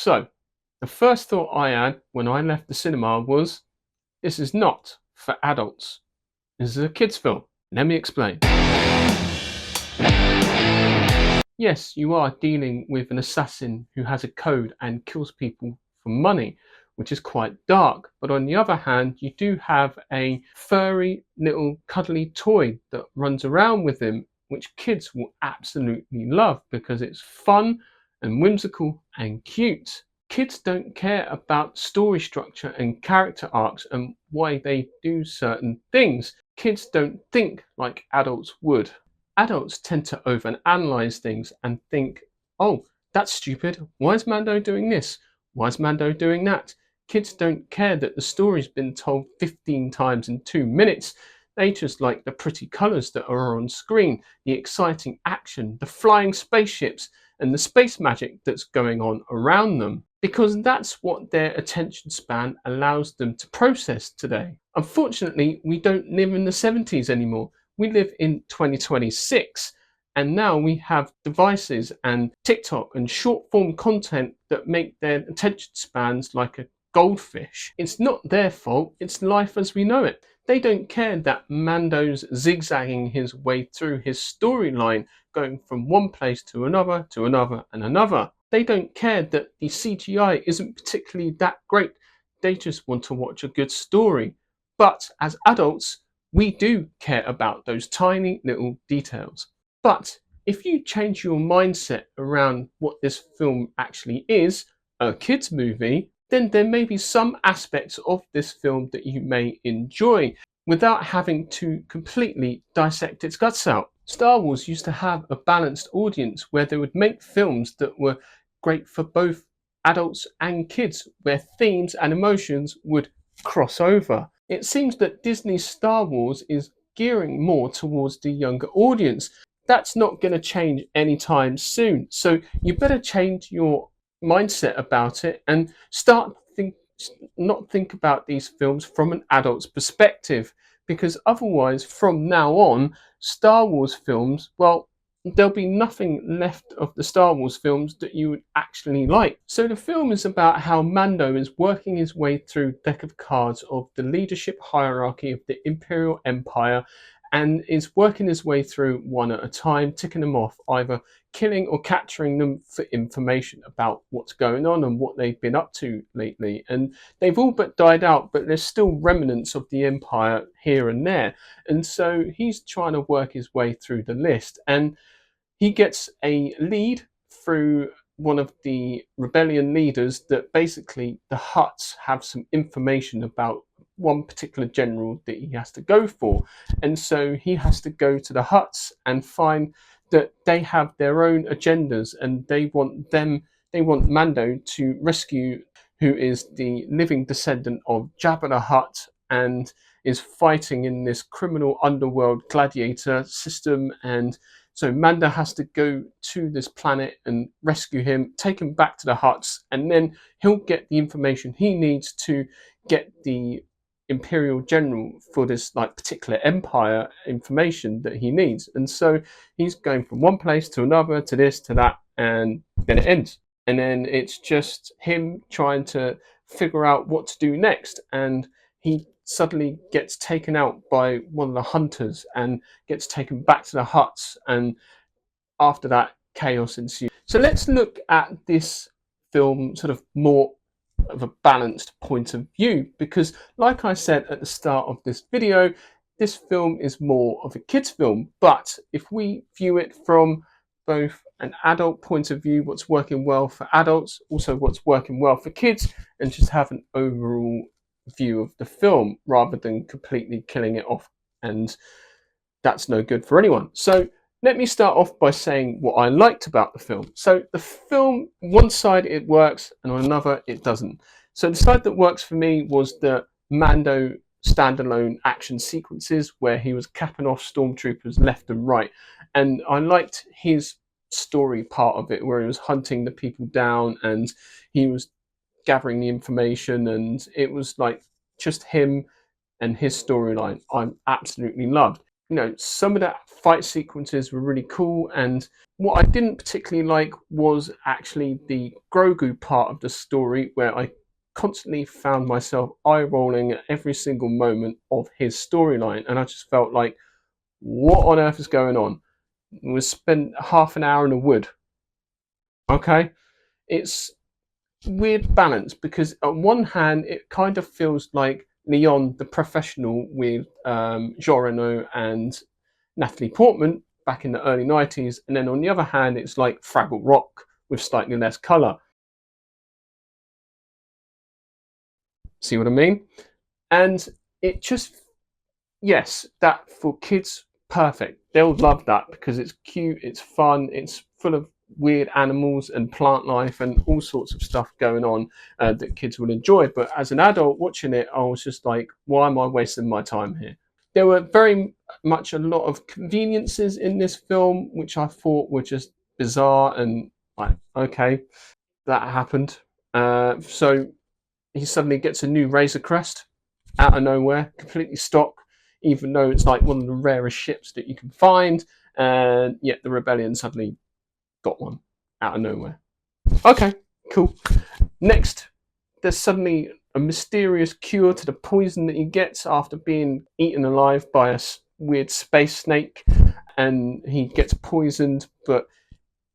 So, the first thought I had when I left the cinema was, this is not for adults. This is a kids' film. Let me explain. Yes, you are dealing with an assassin who has a code and kills people for money, which is quite dark. But on the other hand, you do have a furry little cuddly toy that runs around with him, which kids will absolutely love because it's fun and whimsical and cute. Kids don't care about story structure and character arcs and why they do certain things. Kids don't think like adults would. Adults tend to overanalyze things and think, oh, that's stupid. Why is Mando doing this? Why is Mando doing that? Kids don't care that the story's been told 15 times in 2 minutes. They just like the pretty colours that are on screen, the exciting action, the flying spaceships, and the space magic that's going on around them. Because that's what their attention span allows them to process today. Unfortunately, we don't live in the 70s anymore. We live in 2026, and now we have devices and TikTok and short form content that make their attention spans like a goldfish. It's not their fault, it's life as we know it. They don't care that Mando's zigzagging his way through his storyline, going from one place to another and another. They don't care that the CGI isn't particularly that great. They just want to watch a good story. But as adults, we do care about those tiny little details. But if you change your mindset around what this film actually is, a kids' movie, then there may be some aspects of this film that you may enjoy without having to completely dissect its guts out. Star Wars used to have a balanced audience where they would make films that were great for both adults and kids, where themes and emotions would cross over. It seems that Disney's Star Wars is gearing more towards the younger audience. That's not going to change anytime soon. So you better change your mindset about it and not think about these films from an adult's perspective, because otherwise from now on Star Wars films, well, there'll be nothing left of the Star Wars films that you would actually like. So the film is about how Mando is working his way through deck of cards of the leadership hierarchy of the Imperial Empire, and is working his way through one at a time, ticking them off, either killing or capturing them for information about what's going on and what they've been up to lately. And they've all but died out, but there's still remnants of the Empire here and there. And so he's trying to work his way through the list. And he gets a lead through one of the rebellion leaders that basically the Hutts have some information about one particular general that he has to go for. And so he has to go to the Hutts and find that they have their own agendas, and they want Mando to rescue, who is the living descendant of Jabba the Hutt and is fighting in this criminal underworld gladiator system. And so Mando has to go to this planet and rescue him, take him back to the Hutts, and then he'll get the information he needs to get the Imperial General for this like particular empire information that he needs. And so he's going from one place to another, to this, to that, and then it ends. And then it's just him trying to figure out what to do next. And he suddenly gets taken out by one of the hunters and gets taken back to the Hutts, and after that chaos ensues. So let's look at this film sort of more of a balanced point of view, because like I said at the start of this video, this film is more of a kids film. But if we view it from both an adult point of view, what's working well for adults, also what's working well for kids, and just have an overall view of the film rather than completely killing it off, and that's no good for anyone. So let me start off by saying what I liked about the film. So the film, one side it works and on another it doesn't. So the side that works for me was the Mando standalone action sequences where he was capping off stormtroopers left and right, and I liked his story part of it where he was hunting the people down and he was gathering the information, and it was like just him and his storyline I absolutely loved. some of that fight sequences were really cool. And what I didn't particularly like was actually the Grogu part of the story, where I constantly found myself eye rolling at every single moment of his storyline. And I just felt like, what on earth is going on? We spent half an hour in a wood. Okay. It's weird balance because on one hand it kind of feels like Leon the Professional with Jean Reno and Natalie Portman back in the early 90s, and then on the other hand it's like Fraggle Rock with slightly less colour. See what I mean? And it just, yes, that for kids, perfect. They'll love that because it's cute, it's fun, it's full of weird animals and plant life and all sorts of stuff going on that kids will enjoy. But as an adult watching it, I was just like, why am I wasting my time here? There were very much a lot of conveniences in this film, which I thought were just bizarre and like, okay, that happened. So he suddenly gets a new Razor Crest out of nowhere, completely stock, even though it's like one of the rarest ships that you can find, and yet the rebellion suddenly got one out of nowhere. Okay, cool. Next, there's suddenly a mysterious cure to the poison that he gets after being eaten alive by a weird space snake, and he gets poisoned, but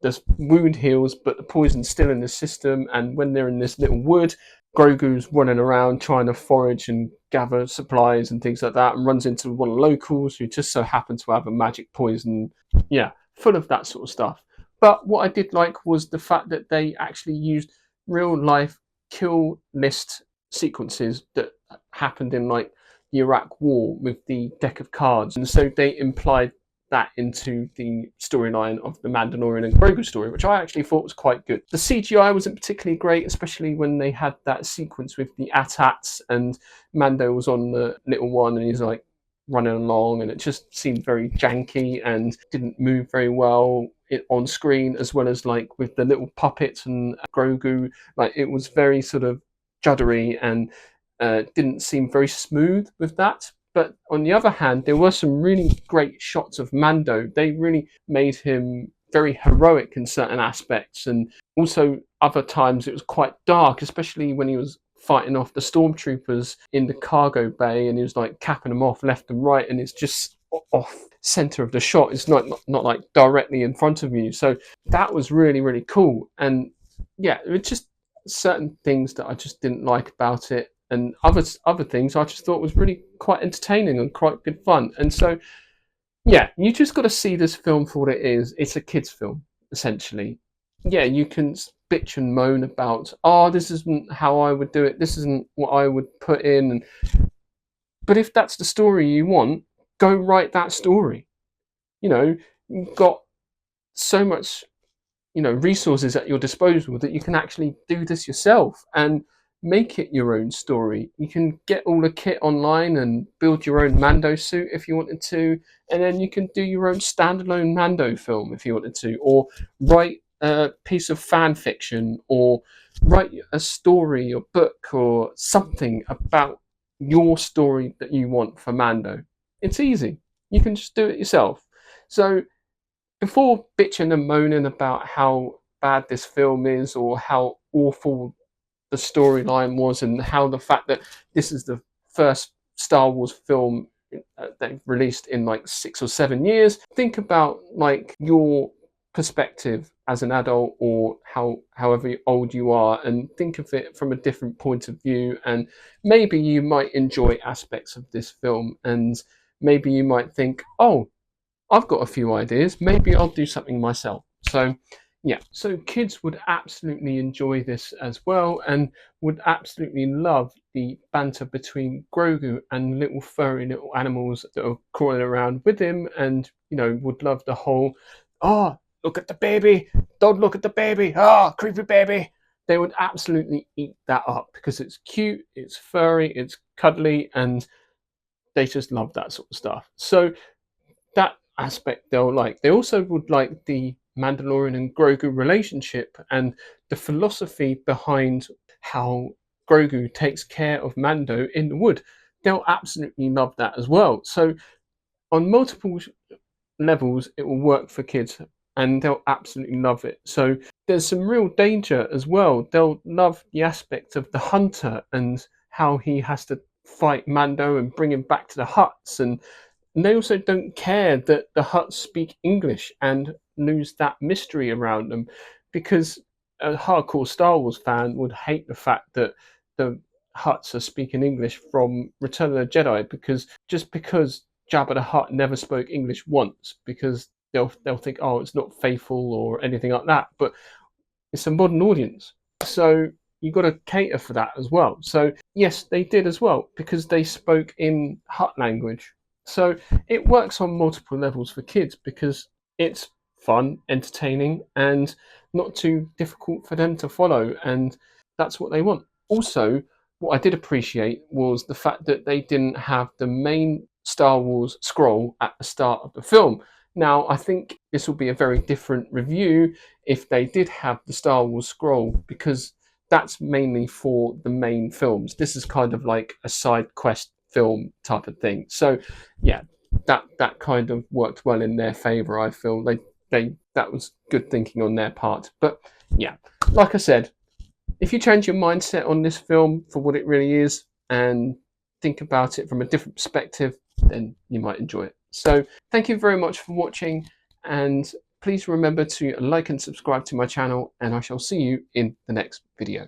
the wound heals, but the poison's still in the system. And when they're in this little wood, Grogu's running around trying to forage and gather supplies and things like that, and runs into one of the locals who just so happens to have a magic poison. Yeah, full of that sort of stuff. But what I did like was the fact that they actually used real life kill list sequences that happened in like the Iraq War with the deck of cards, and so they implied that into the storyline of the Mandalorian and Grogu story, which I actually thought was quite good. The CGI wasn't particularly great, especially when they had that sequence with the AT-ATs and Mando was on the little one and he's like running along, and it just seemed very janky and didn't move very well on screen, as well as like with the little puppets and Grogu. Like it was very sort of juddery and didn't seem very smooth with that. But on the other hand, there were some really great shots of Mando. They really made him very heroic in certain aspects, and also other times it was quite dark, especially when he was fighting off the stormtroopers in the cargo bay, and he was like capping them off left and right, and it's just off center of the shot. It's not like directly in front of you. So that was really really cool, and yeah, it was just certain things that I just didn't like about it, and other things I just thought was really quite entertaining and quite good fun. And so, yeah, you just got to see this film for what it is. It's a kids' film, essentially. Yeah, you can bitch and moan about, oh, this isn't how I would do it. This isn't what I would put in. But if that's the story you want, go write that story. You've got so much resources at your disposal that you can actually do this yourself and make it your own story. You can get all the kit online and build your own Mando suit if you wanted to, and then you can do your own standalone Mando film if you wanted to, or write a piece of fan fiction, or write a story or book or something about your story that you want for Mando. It's easy. You can just do it yourself. So before bitching and moaning about how bad this film is or how awful the storyline was, and how the fact that this is the first Star Wars film they've released in like 6 or 7 years, think about like your perspective as an adult, or however old you are, and think of it from a different point of view, and maybe you might enjoy aspects of this film, and maybe you might think, oh, I've got a few ideas. Maybe I'll do something myself. So, yeah, so kids would absolutely enjoy this as well, and would absolutely love the banter between Grogu and little furry little animals that are crawling around with him, and would love the whole, oh, look at the baby, don't look at the baby, oh, creepy baby. They would absolutely eat that up because it's cute, it's furry, it's cuddly, and they just love that sort of stuff. So that aspect they'll like. They also would like the Mandalorian and Grogu relationship and the philosophy behind how Grogu takes care of Mando in the wood. They'll absolutely love that as well. So on multiple levels, it will work for kids and they'll absolutely love it. So there's some real danger as well. They'll love the aspect of the hunter and how he has to fight Mando and bring him back to the huts, and they also don't care that the Hutts speak English and lose that mystery around them, because a hardcore Star Wars fan would hate the fact that the Hutts are speaking English from Return of the Jedi, because Jabba the Hutt never spoke English once, because they'll think, oh, it's not faithful or anything like that. But it's a modern audience, so you've got to cater for that as well. So yes, they did as well, because they spoke in Hutt language. So it works on multiple levels for kids because it's fun, entertaining, and not too difficult for them to follow, and that's what they want. Also, what I did appreciate was the fact that they didn't have the main Star Wars scroll at the start of the film. Now, I think this will be a very different review if they did have the Star Wars scroll, because that's mainly for the main films. This is kind of like a side quest film type of thing. So yeah, that kind of worked well in their favor. I feel they that was good thinking on their part. But yeah, like I said, if you change your mindset on this film for what it really is and think about it from a different perspective, then you might enjoy it. So thank you very much for watching, and please remember to like and subscribe to my channel, and I shall see you in the next video.